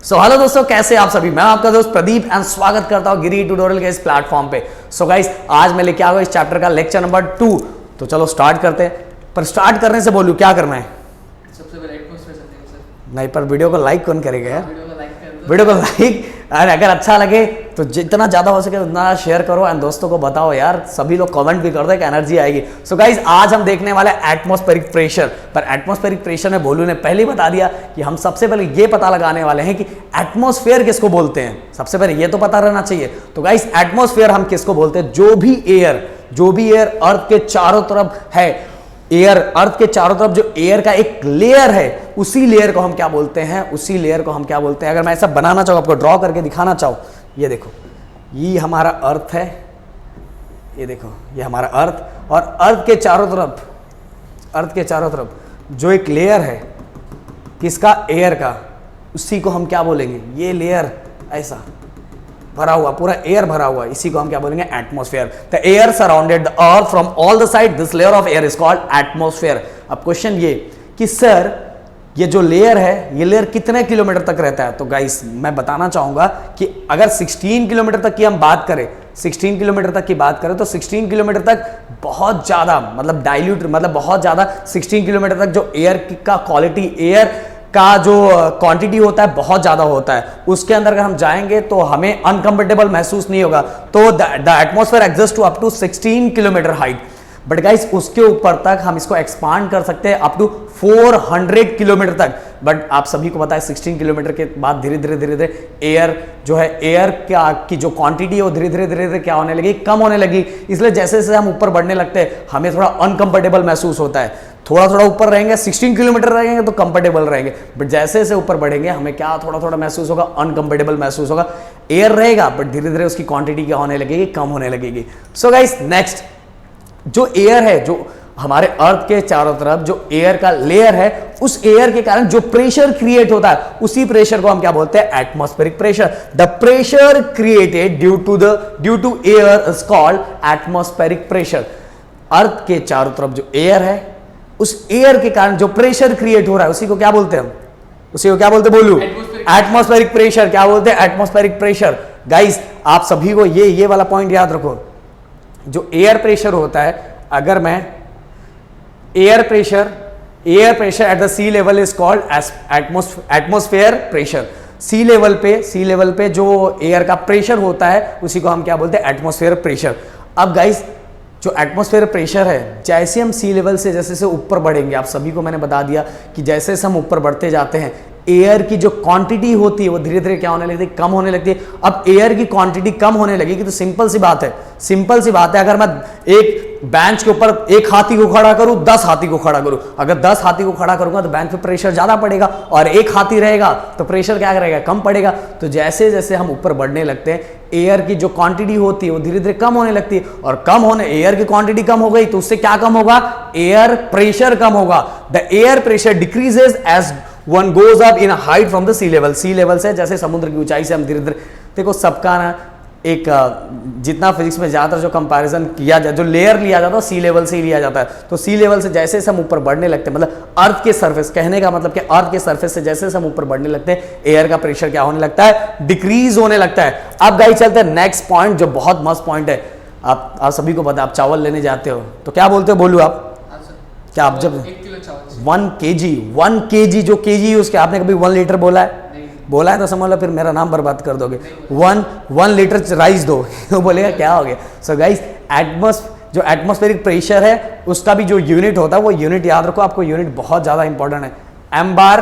So hello दोस्तों, कैसे आप सभी। मैं आपका दोस्त प्रदीप एंड स्वागत करता हूं गिरी ट्यूटोरियल के इस प्लेटफॉर्म पे। सो गाइस, आज मैं लेके आ गया इस चैप्टर का लेक्चर नंबर 2। तो चलो स्टार्ट करते हैं। पर स्टार्ट करने से बोलूं क्या करना है? सबसे पहले एटमॉस्फेयर सेटिंग सर। नहीं, पर वीडियो को लाइक कौन करेगा यार? वीडियो को लाइक और अगर अच्छा लगे तो जितना ज़्यादा हो सके उतना शेयर करो एंड दोस्तों को बताओ यार। सभी लोग कमेंट भी कर दो, एक एनर्जी आएगी। सो गाइज, आज हम देखने वाले एटमॉस्फेरिक प्रेशर। पर एटमॉस्फेरिक प्रेशर में भोलू ने पहले ही बता दिया कि हम सबसे पहले ये पता लगाने वाले हैं कि एटमॉस्फेयर किसको बोलते हैं। सबसे पहले ये तो पता रहना चाहिए। तो गाइज, एटमॉस्फेयर हम किसको बोलते हैं? जो भी एयर अर्थ के चारों तरफ है, अर्थ के चारों तरफ जो एयर का एक लेयर है, उसी लेयर को हम क्या बोलते हैं? अगर मैं ऐसा बनाना चाहूँ, आपको ड्रॉ करके दिखाना चाहूँ, ये देखो, ये हमारा अर्थ है, ये देखो, ये हमारा अर्थ। और अर्थ के चारों तरफ जो एक लेयर है, किसका? एयर का। उसी को हम क्या बोलेंगे? ये लेयर ऐसा भरा हुआ, पूरा एयर भरा हुआ, इसी को हम क्या बोलेंगे? Atmosphere. The air surrounded the earth from all the side, this layer of air is called atmosphere. अब क्वेश्चन ये कि सर, ये जो लेयर है, ये लेयर कितने किलोमीटर तक रहता है? तो गाइस, मैं बताना चाहूंगा कि अगर 16 किलोमीटर तक की हम बात करें, 16 किलोमीटर तक की बात करें, तो 16 किलोमीटर तक बहुत ज्यादा, मतलब डाइल्यूट, मतलब बहुत ज्यादा 16 किलोमीटर तक जो एयर का क्वालिटी, एयर का जो क्वांटिटी होता है, बहुत ज्यादा होता है। उसके अंदर अगर हम जाएंगे तो हमें अनकंफर्टेबल महसूस नहीं होगा। तो the atmosphere exist to up to 16 kilometre height. But guys, उसके ऊपर तक हम इसको एक्सपांड कर सकते हैं अप टू 400 किलोमीटर तक। बट आप सभी को पता है 16 किलोमीटर के बाद धीरे धीरे एयर जो है, एयर की जो क्वांटिटी है वो धीरे धीरे क्या होने लगी? कम होने लगी। इसलिए जैसे जैसे हम ऊपर बढ़ने लगते हैं, हमें थोड़ा अनकंफर्टेबल महसूस होता है। थोड़ा ऊपर रहेंगे, 16 किलोमीटर रहेंगे तो कंफर्टेबल रहेंगे, बट जैसे जैसे ऊपर बढ़ेंगे हमें क्या थोड़ा महसूस होगा? अनकंफर्टेबल महसूस होगा। एयर रहेगा बट धीरे धीरे उसकी क्वांटिटी क्या होने लगेगी? कम होने लगेगी। सो गाइस, नेक्स्ट, जो एयर है, जो हमारे अर्थ के चारों तरफ जो एयर का लेयर है, उस एयर के कारण जो प्रेशर क्रिएट होता है, उसी प्रेशर को हम क्या बोलते हैं? Atmospheric pressure. The pressure created due to air is called atmospheric pressure. Earth के चारों तरफ जो एयर है, उस एयर के कारण जो प्रेशर क्रिएट हो रहा है, उसी को क्या बोलते हैं? उसी को क्या बोलते हैं? बोलू, एटमॉस्फेरिक प्रेशर। क्या बोलते हैं? Atmospheric pressure. गाइस, आप सभी को ये वाला पॉइंट याद रखो। जो एयर प्रेशर होता है, अगर मैं air pressure at the sea level is called atmosphere pressure. Sea level पे जो एयर का प्रेशर होता है, उसी को हम क्या बोलते हैं? Atmosphere pressure. अब गाइस, जो एटमॉस्फेयर प्रेशर है, जैसे हम सी लेवल से जैसे ऊपर बढ़ेंगे, आप सभी को मैंने बता दिया कि जैसे जैसे हम ऊपर बढ़ते जाते हैं, एयर की जो क्वांटिटी होती है वो धीरे धीरे क्या होने लगती है? कम होने लगती है। अब एयर की क्वांटिटी कम होने लगेगी तो सिंपल सी बात है, अगर मैं एक बेंच के ऊपर एक हाथी को खड़ा करूं, 10 हाथी को खड़ा करूं, अगर 10 हाथी को खड़ा करूंगा तो बेंच पे प्रेशर ज्यादा पड़ेगा, और एक हाथी रहेगा तो प्रेशर क्या करेगा? कम पड़ेगा। तो जैसे जैसे हम ऊपर बढ़ने लगते हैं, एयर की जो क्वांटिटी होती है वो धीरे धीरे कम होने लगती है, और एयर की क्वांटिटी कम हो गई तो उससे क्या कम होगा? एयर प्रेशर कम होगा। The air pressure decreases as one goes up in height from the sea level से, जैसे समुद्र की ऊंचाई से हम धीरे धीरे, देखो सबका ना एक जितना फिजिक्स में ज्यादातर जो कंपैरिजन किया जाए, जो लेयर लिया जाता है सी लेवल से ही लिया जाता है। तो सी लेवल से जैसे हम ऊपर बढ़ने लगते हैं, मतलब अर्थ के सरफेस, कहने का मतलब कि अर्थ के सरफेस से जैसे हम ऊपर बढ़ने लगते हैं, एयर का प्रेशर क्या होने लगता है? डिक्रीज होने लगता है। अब गाइस, चलते हैं नेक्स्ट पॉइंट, जो बहुत मस्त पॉइंट है। आप सभी को पता है, आप चावल लेने जाते हो तो क्या बोलते हो? बोलू आप क्या? आप जब 1 kg जो केजी यूज किया, आपने कभी 1 लीटर बोला है? बोला है तो समझ लो फिर मेरा नाम बर्बाद कर दोगे। 1 लीटर राइस दो तो बोलेगा क्या हो गया? सो गाइस, जो एटमॉस्फेरिक प्रेशर है, उसका भी जो यूनिट होता है, वो यूनिट याद रखो। आपको यूनिट बहुत ज्यादा इंपॉर्टेंट है, एम्बार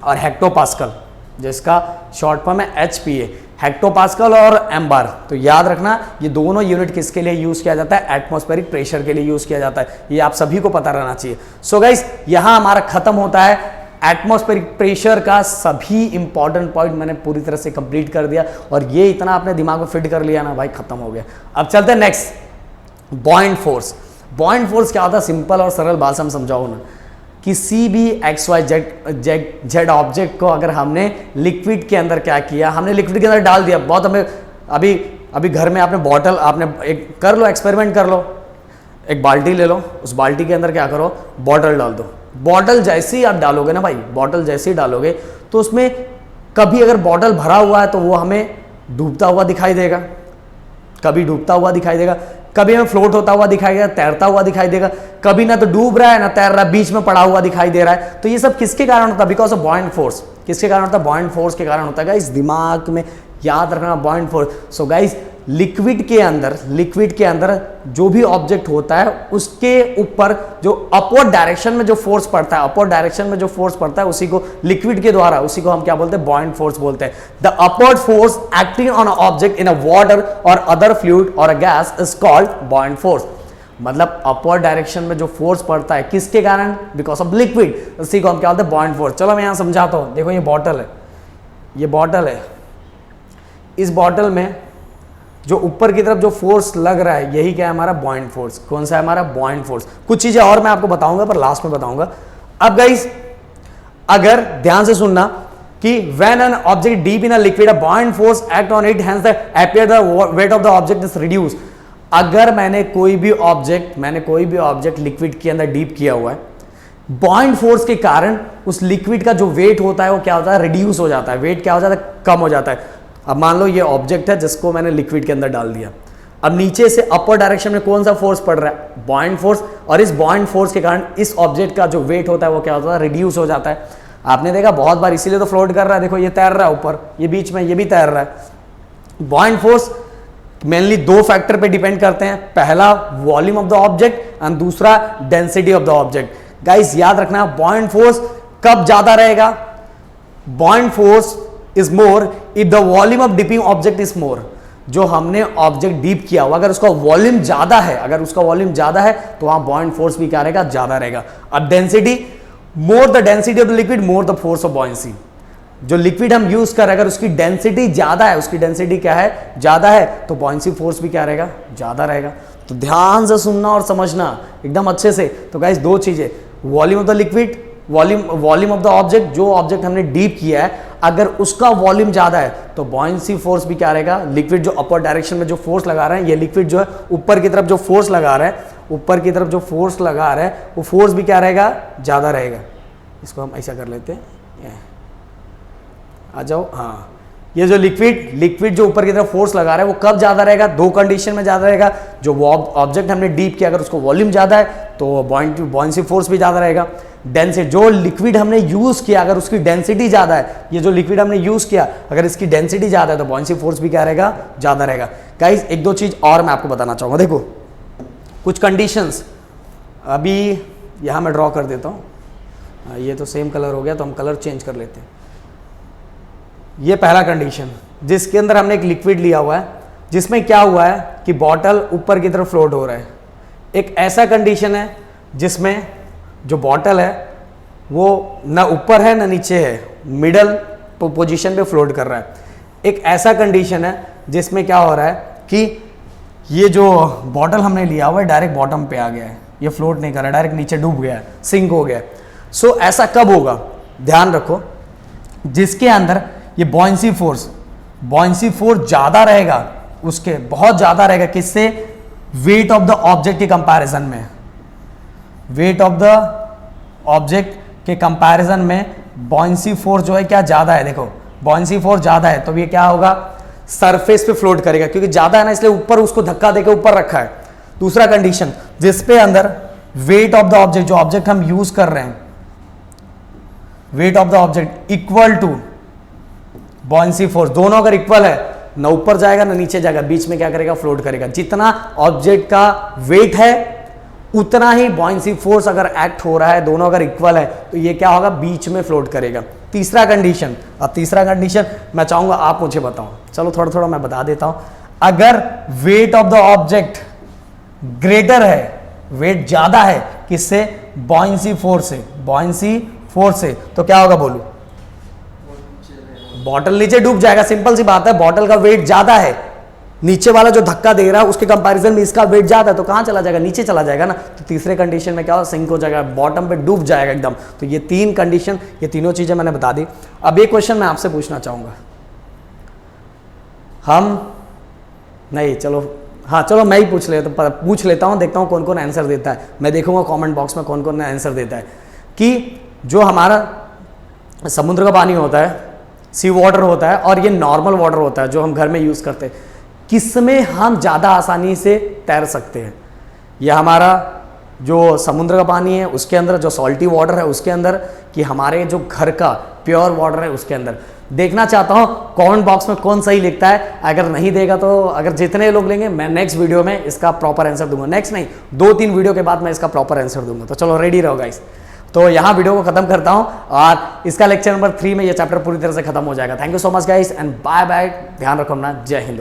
और हेक्टोपास्कल, जिसका शॉर्ट फॉर्म है HPA। हेक्टोपास्कल और एम्बार, तो याद रखना, ये दोनों यूनिट किसके लिए यूज किया जाता है? एटमॉस्फेरिक प्रेशर के लिए यूज किया जाता है। ये आप सभी को पता रहना चाहिए। सो गाइस, यहां हमारा खत्म होता है एटमॉस्फेरिक प्रेशर का सभी इंपॉर्टेंट पॉइंट मैंने पूरी तरह से कंप्लीट कर दिया, और ये इतना आपने दिमाग में फिट कर लिया ना भाई, खत्म हो गया। अब चलते हैं नेक्स्ट, बॉइंट फोर्स। बॉइंट फोर्स क्या होता है? सिंपल और सरल भाषा में समझाओ ना। किसी भी XYZ ऑब्जेक्ट को अगर हमने लिक्विड के अंदर क्या किया? हमने लिक्विड के अंदर डाल दिया। बहुत हमें अभी घर में आपने बॉटल, आपने एक कर लो, एक्सपेरिमेंट कर लो, एक बाल्टी ले लो, उस बाल्टी के अंदर क्या करो? बॉटल डाल दो। बॉटल जैसे ही आप डालोगे ना भाई, बॉटल जैसे ही डालोगे तो उसमें कभी अगर बॉटल भरा हुआ है तो वो हमें डूबता हुआ दिखाई देगा, कभी डूबता हुआ दिखाई देगा, कभी हमें फ्लोट होता हुआ दिखाई देगा, तैरता हुआ दिखाई देगा, कभी ना तो डूब रहा है ना तैर रहा है, बीच में पड़ा हुआ दिखाई दे रहा है। तो ये सब किसके कारण होता है? Because of buoyant force. किसके कारण होता है? बॉयंट फोर्स के कारण होता है। गाइस दिमाग में याद रखना, buoyant force. So guys liquid के अंदर जो भी ऑब्जेक्ट होता है उसके ऊपर जो अपवर्ड डायरेक्शन में जो फोर्स पड़ता है, उसी को लिक्विड के द्वारा, उसी को हम क्या बोलते हैं? बॉयंट फोर्स बोलते हैं। The upward force acting on a object in a water और अदर फ्लूइड और a gas is called buoyant force. मतलब अपवर्ड डायरेक्शन में जो फोर्स पड़ता है किसके कारण? बिकॉज ऑफ लिक्विड, उसी को हम क्या बोलते हैं? Buoyant force. चलो मैं यहां समझाता हूं। देखो ये बॉटल है, इस बॉटल में जो ऊपर की तरफ जो फोर्स लग रहा है यही क्या है? हमारा बॉयंट फोर्स। कौन सा है? हमारा बॉयंट फोर्स। कुछ चीजें और मैं आपको बताऊंगा पर लास्ट में बताऊंगा। अब गाइस अगर ध्यान से सुनना कि when an object deep in a liquid a buoyant force act on it, hence the appear the wait of the object is reduce. अगर मैंने कोई भी ऑब्जेक्ट लिक्विड के अंदर डीप किया हुआ है, बॉयंट फोर्स के कारण उस लिक्विड का जो वेट होता है वो क्या होता है? रिड्यूस हो जाता है। वेट क्या हो जाता है? कम हो जाता है। अब मान लो ये ऑब्जेक्ट है जिसको मैंने लिक्विड के अंदर डाल दिया। अब नीचे से अपर डायरेक्शन में कौन सा फोर्स पड़ रहा है? Buoyant force. और इस बॉयंट फोर्स के कारण इस ऑब्जेक्ट का जो वेट होता है वो क्या होता है? रिड्यूस हो जाता है। आपने देखा बहुत बार, इसीलिए तो फ्लोट कर रहा है। देखो ये तैर रहा है ऊपर, ये बीच में, ये भी तैर रहा है। बॉयंट फोर्स मेनली दो फैक्टर पे डिपेंड करते हैं। पहला volume of the object and दूसरा density of the object. Guys याद रखना, बॉयंट फोर्स कब ज्यादा रहेगा? Buoyant force is more if the volume of dipping object is more. जो हमने ऑब्जेक्ट डीप किया हुआ अगर उसका वॉल्यूम ज्यादा है, तो वहां बॉयंट फोर्स भी क्या रहेगा? ज्यादा रहेगा। अब density, more the density of the liquid more the force of buoyancy. जो लिक्विड हम यूज कर रहे हैं अगर उसकी डेंसिटी ज्यादा है, ज्यादा है, तो बॉयंसी फोर्स भी क्या रहेगा? ज्यादा रहेगा। तो ध्यान से सुनना और समझना एकदम अच्छे से। तो गाइस दो चीजें, volume of the liquid, volume of the object, जो ऑब्जेक्ट हमने डीप किया है अगर उसका वॉल्यूम ज्यादा है तो बॉयंसी फोर्स भी क्या रहेगा? लिक्विड जो अपर डायरेक्शन में जो फोर्स लगा रहे हैं, ये लिक्विड जो है ऊपर की तरफ जो फोर्स लगा रहा है, वो फोर्स भी क्या रहेगा? ज्यादा रहेगा। इसको हम ऐसा कर लेते हैं, आ जाओ। हाँ, ये जो लिक्विड जो ऊपर की तरफ फोर्स लगा रहा है वो कब ज्यादा रहेगा? दो कंडीशन में ज्यादा रहेगा। जो ऑब्जेक्ट हमने डीप किया अगर उसको वॉल्यूम ज्यादा है तो बॉयंसी फोर्स भी ज्यादा रहेगा। डेंसिटी, जो लिक्विड हमने यूज किया अगर उसकी डेंसिटी ज्यादा है, ये जो लिक्विड हमने यूज किया अगर इसकी डेंसिटी ज्यादा है तो बॉयंसी फोर्स भी क्या रहेगा? ज्यादा रहेगा। गाइस एक दो चीज और मैं आपको बताना चाहूंगा। देखो कुछ कंडीशंस अभी यहां मैं ड्रॉ कर देता हूं। ये तो सेम कलर हो गया तो हम कलर चेंज कर लेते हैं। ये पहला कंडीशन जिसके अंदर हमने एक लिक्विड लिया हुआ है जिसमें क्या हुआ है कि बॉटल ऊपर की तरफ फ्लोट हो रहा है। एक ऐसा कंडीशन है जिसमें जो बॉटल है वो ना ऊपर है ना नीचे है, मिडल पोजीशन पे फ्लोट कर रहा है। एक ऐसा कंडीशन है जिसमें क्या हो रहा है कि ये जो बॉटल हमने लिया हुआ है डायरेक्ट बॉटम पे आ गया है, ये फ्लोट नहीं कर रहा है, डायरेक्ट नीचे डूब गया है, सिंक हो गया है। सो ऐसा कब होगा? ध्यान रखो, जिसके अंदर ये बॉयंसी फोर्स ज्यादा रहेगा, उसके बहुत ज्यादा रहेगा। किससे? वेट ऑफ द ऑब्जेक्ट के कंपैरिजन में। वेट ऑफ द ऑब्जेक्ट के कंपैरिजन में बॉयंसी फोर्स जो है क्या ज्यादा है? देखो बॉयंसी फोर्स ज्यादा है तो ये क्या होगा? सरफेस पे फ्लोट करेगा, क्योंकि ज्यादा है ना इसलिए ऊपर उसको धक्का देके ऊपर रखा है। दूसरा कंडीशन जिसपे अंदर वेट ऑफ द ऑब्जेक्ट, जो ऑब्जेक्ट हम यूज कर रहे हैं, weight of the object equal to buoyancy force, दोनों अगर इक्वल है ना ऊपर जाएगा ना नीचे जाएगा, बीच में क्या करेगा? फ्लोट करेगा। जितना ऑब्जेक्ट का वेट है उतना ही बॉयंसी फोर्स अगर एक्ट हो रहा है, दोनों अगर इक्वल है तो ये क्या होगा? बीच में फ्लोट करेगा। तीसरा कंडीशन, अब तीसरा कंडीशन मैं चाहूंगा आप मुझे बताओ। चलो थोड़ा थोड़ा मैं बता देता हूं। अगर wait of the object greater है, वेट ज्यादा है, किससे? बॉयंसी फोर्स से, तो क्या होगा बोलू? बॉटल नीचे डूब जाएगा। सिंपल सी बात है, बॉटल का वेट ज्यादा है, नीचे वाला जो धक्का दे रहा है उसके कंपैरिजन में इसका वेट ज्यादा है तो कहां चला जाएगा? नीचे चला जाएगा ना। तो तीसरे कंडीशन में क्या होगा? सिंक हो जाएगा, बॉटम पे डूब जाएगा एकदम। तो ये तीन कंडीशन, ये तीनों चीजें मैंने बता दी। अब एक क्वेश्चन मैं आपसे पूछना चाहूंगा। चलो मैं ही पूछ लेता हूं, देखता हूं कौन कौन आंसर देता है। मैं देखूंगा कमेंट बॉक्स में कौन कौन आंसर देता है कि जो हमारा समुद्र का पानी होता है सी वाटर होता है और ये नॉर्मल वाटर होता है जो हम घर में यूज़ करते हैं, किसमें हम ज़्यादा आसानी से तैर सकते हैं? ये हमारा जो समुद्र का पानी है उसके अंदर, जो सॉल्टी वाटर है उसके अंदर, कि हमारे जो घर का प्योर वाटर है उसके अंदर? देखना चाहता हूँ कमेंट बॉक्स में कौन सही लिखता है। अगर नहीं देगा तो, अगर जितने लोग लेंगे मैं नेक्स्ट वीडियो में इसका प्रॉपर आंसर दूंगा। नेक्स्ट नहीं, 2-3 वीडियो के बाद मैं इसका प्रॉपर आंसर दूंगा। तो चलो रेडी रहो गाइस। तो यहाँ वीडियो को खत्म करता हूँ और इसका लेक्चर नंबर 3 में ये चैप्टर पूरी तरह से खत्म हो जाएगा। Thank you so much guys and bye bye. ध्यान रखो अपना। जय हिंद।